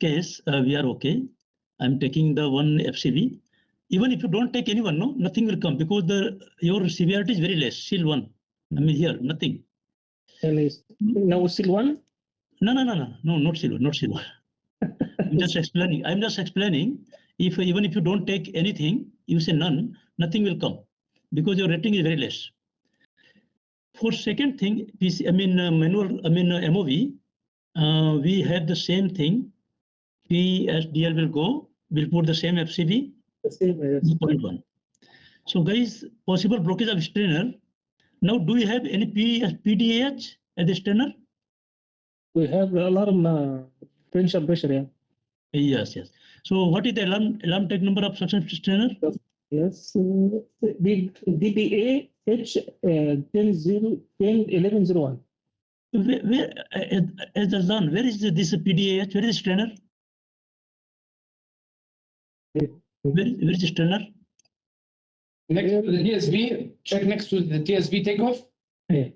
case, we are okay. I'm taking the one FCB. Even if you don't take anyone, no, nothing will come because your severity is very less. SIL 1. I mean here, nothing. No SIL 1? No, not SIL 1, not SIL 1. I'm just explaining. If even if you don't take anything, you say none, nothing will come because your rating is very less. For second thing, MOV, we have the same thing. P as DL will go. We'll put the same FCB. The same, yes. 0.1. So guys, possible blockage of strainer. Now, do you have any PDAH as a strainer? We have alarm differential pressure, yeah. Yes. So what is the alarm tag number of suction strainer? Yes, DPA H 101101. Where as the zone, where is this PDAH? Where is the strainer? Where is the strainer? Next to the TSV, check next to the TSV takeoff. Yeah.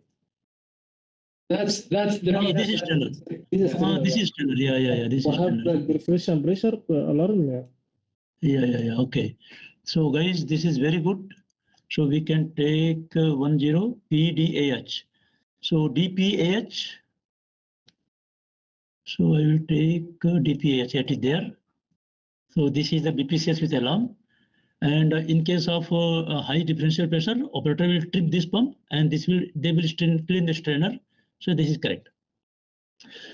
That's the This is strainer. This is strainer. Yeah. This We is have strainer. the differential pressure alarm. Yeah. Okay. So guys, this is very good. So we can take 10 PDAH. So DPAH. So I will take DPAH. It is there. So this is the BPCS with alarm. And in case of high differential pressure, operator will trip this pump, and they will clean the strainer. So this is correct.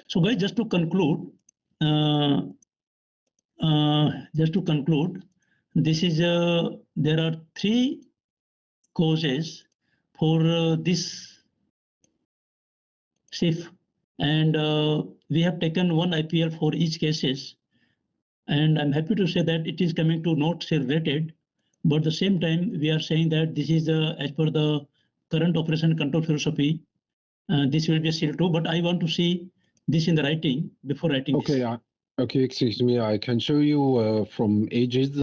So guys, just to conclude, this is there are three causes for this SIF, and we have taken one IPL for each cases. And I'm happy to say that it is coming to not SIL rated, but at the same time, we are saying that this is as per the current operation control philosophy, this will be a SIL 2, but I want to see this in the writing before writing. Okay, excuse me, I can show you from ages.